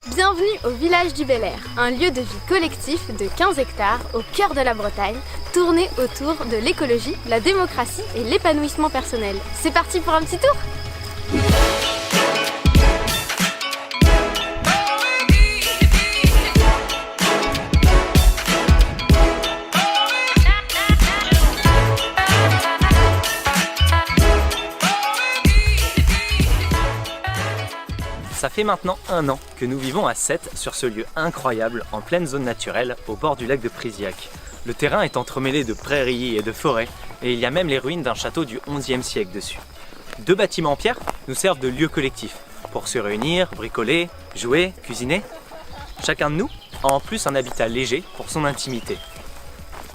Bienvenue au village du Bel-Air, un lieu de vie collectif de 15 hectares au cœur de la Bretagne, tourné autour de l'écologie, la démocratie et l'épanouissement personnel. C'est parti pour un petit tour ? Ça fait maintenant 1 an que nous vivons à Sète, sur ce lieu incroyable, en pleine zone naturelle, au bord du lac de Priziac. Le terrain est entremêlé de prairies et de forêts, et il y a même les ruines d'un château du XIe siècle dessus. 2 bâtiments en pierre nous servent de lieu collectif, pour se réunir, bricoler, jouer, cuisiner. Chacun de nous a en plus un habitat léger pour son intimité.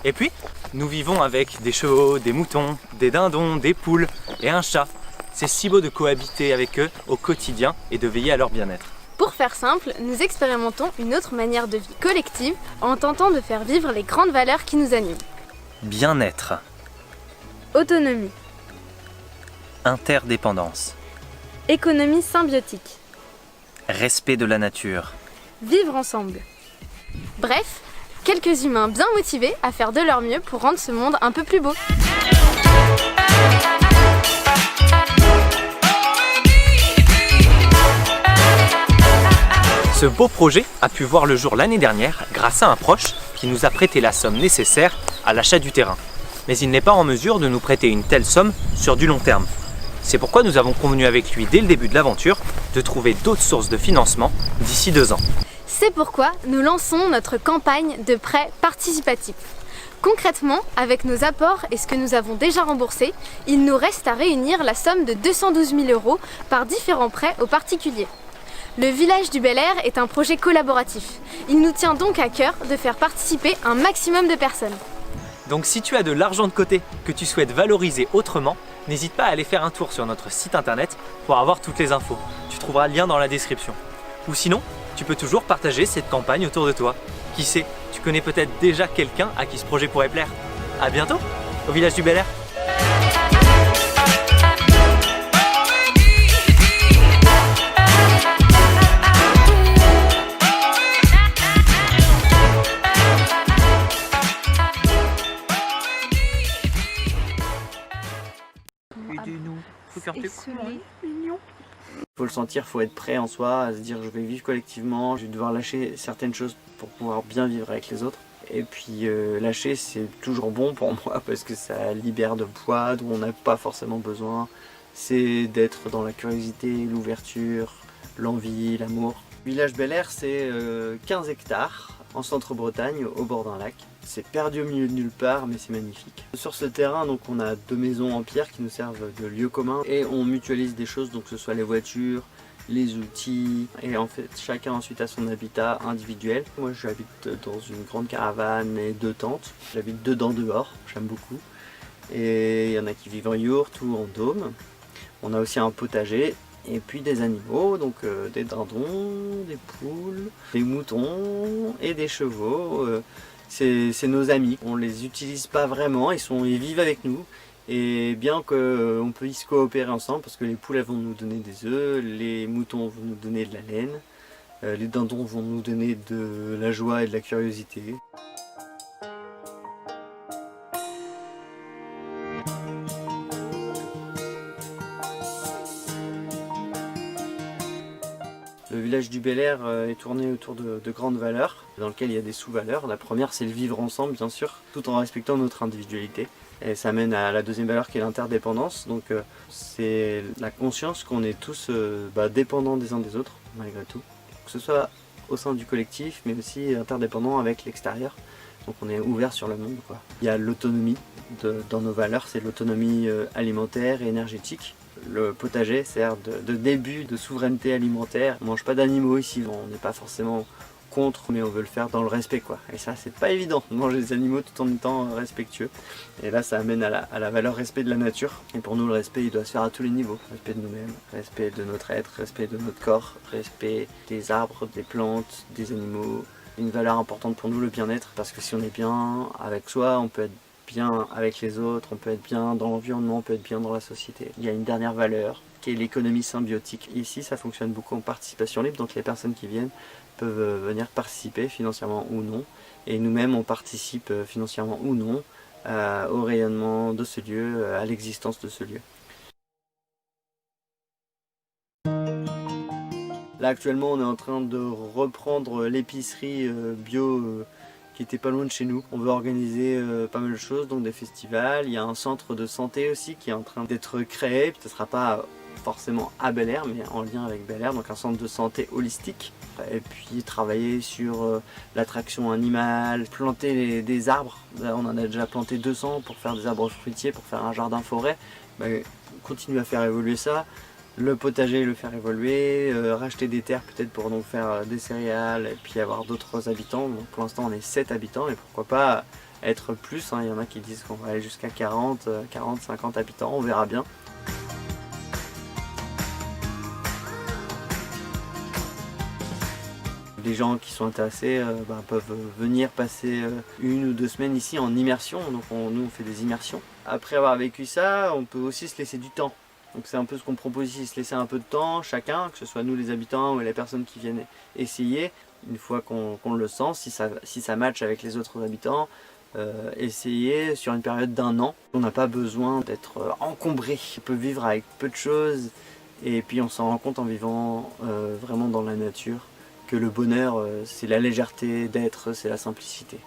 Et puis, nous vivons avec des chevaux, des moutons, des dindons, des poules et un chat. C'est si beau de cohabiter avec eux au quotidien et de veiller à leur bien-être. Pour faire simple, nous expérimentons une autre manière de vie collective en tentant de faire vivre les grandes valeurs qui nous animent. Bien-être, Autonomie, interdépendance, économie symbiotique, respect de la nature. vivre ensemble. Bref, quelques humains bien motivés à faire de leur mieux pour rendre ce monde un peu plus beau. Ce beau projet a pu voir le jour l'année dernière grâce à un proche qui nous a prêté la somme nécessaire à l'achat du terrain. Mais il n'est pas en mesure de nous prêter une telle somme sur du long terme. C'est pourquoi nous avons convenu avec lui dès le début de l'aventure de trouver d'autres sources de financement d'ici 2 ans. C'est pourquoi nous lançons notre campagne de prêt participatif. Concrètement, avec nos apports et ce que nous avons déjà remboursé, il nous reste à réunir la somme de 212 000 € par différents prêts aux particuliers. Le village du Bel-Air est un projet collaboratif. Il nous tient donc à cœur de faire participer un maximum de personnes. Donc si tu as de l'argent de côté que tu souhaites valoriser autrement, n'hésite pas à aller faire un tour sur notre site internet pour avoir toutes les infos. Tu trouveras le lien dans la description. Ou sinon, tu peux toujours partager cette campagne autour de toi. Qui sait, tu connais peut-être déjà quelqu'un à qui ce projet pourrait plaire. A bientôt au village du Bel-Air. Aidez-nous. Faut faire tes coups, Il faut le sentir, il faut être prêt en soi, à se dire je vais vivre collectivement, je vais devoir lâcher certaines choses pour pouvoir bien vivre avec les autres. Et puis lâcher, c'est toujours bon pour moi parce que ça libère de poids dont on n'a pas forcément besoin. C'est d'être dans la curiosité, l'ouverture, l'envie, l'amour. Village Bel-Air, c'est 15 hectares en centre-Bretagne, au bord d'un lac. C'est perdu au milieu de nulle part, mais c'est magnifique. Sur ce terrain, donc, on a 2 maisons en pierre qui nous servent de lieu commun et on mutualise des choses, donc que ce soit les voitures, les outils, et en fait chacun ensuite a son habitat individuel. Moi j'habite dans une grande caravane et 2 tentes. J'habite dedans dehors, j'aime beaucoup. Et il y en a qui vivent en yourte ou en dôme. On a aussi un potager. Et puis des animaux, donc des dindons, des poules, des moutons et des chevaux. C'est nos amis, on les utilise pas vraiment, ils vivent avec nous. Et bien qu'on puisse coopérer ensemble, parce que les poules elles vont nous donner des œufs, les moutons vont nous donner de la laine, les dindons vont nous donner de la joie et de la curiosité. Le village du Bel-Air est tourné autour de grandes valeurs, dans lesquelles il y a des sous-valeurs. La première, c'est le vivre ensemble, bien sûr, tout en respectant notre individualité. Et ça mène à la deuxième valeur qui est l'interdépendance. Donc c'est la conscience qu'on est tous dépendants des uns des autres, malgré tout. Que ce soit au sein du collectif, mais aussi interdépendants avec l'extérieur. Donc on est ouvert sur le monde, quoi. Il y a l'autonomie dans nos valeurs, c'est l'autonomie alimentaire et énergétique. Le potager sert de début de souveraineté alimentaire. On ne mange pas d'animaux ici, on n'est pas forcément contre, mais on veut le faire dans le respect, quoi. Et ça, c'est pas évident de manger des animaux tout en étant respectueux. Et là, ça amène à la valeur respect de la nature. Et pour nous, le respect, il doit se faire à tous les niveaux. Respect de nous-mêmes, respect de notre être, respect de notre corps, respect des arbres, des plantes, des animaux. Une valeur importante pour nous, le bien-être, parce que si on est bien avec soi, on peut être bien avec les autres, on peut être bien dans l'environnement, on peut être bien dans la société. Il y a une dernière valeur qui est l'économie symbiotique. Ici, ça fonctionne beaucoup en participation libre, donc les personnes qui viennent peuvent venir participer financièrement ou non. Et nous-mêmes, on participe financièrement ou non au rayonnement de ce lieu, à l'existence de ce lieu. Là actuellement on est en train de reprendre l'épicerie bio qui était pas loin de chez nous. On veut organiser pas mal de choses, donc des festivals. Il y a un centre de santé aussi qui est en train d'être créé. Ce ne sera pas forcément à Bel Air, mais en lien avec Bel Air, donc un centre de santé holistique. Et puis travailler sur l'attraction animale, planter des arbres. Là, on en a déjà planté 200 pour faire des arbres fruitiers, pour faire un jardin forêt. Continuer à faire évoluer ça. Le potager, le faire évoluer, racheter des terres peut-être pour donc faire des céréales et puis avoir d'autres habitants. Donc pour l'instant on est 7 habitants et pourquoi pas être plus, hein. Il y en a qui disent qu'on va aller jusqu'à 40, 50 habitants, on verra bien. Les gens qui sont intéressés peuvent venir passer 1 ou 2 semaines ici en immersion, donc nous on fait des immersions. Après avoir vécu ça, on peut aussi se laisser du temps. Donc c'est un peu ce qu'on propose ici, se laisser un peu de temps chacun, que ce soit nous les habitants ou les personnes qui viennent essayer, une fois qu'on le sent, si ça match avec les autres habitants, essayer sur une période d'1 an. On n'a pas besoin d'être encombré, on peut vivre avec peu de choses et puis on s'en rend compte en vivant vraiment dans la nature que le bonheur c'est la légèreté d'être, c'est la simplicité.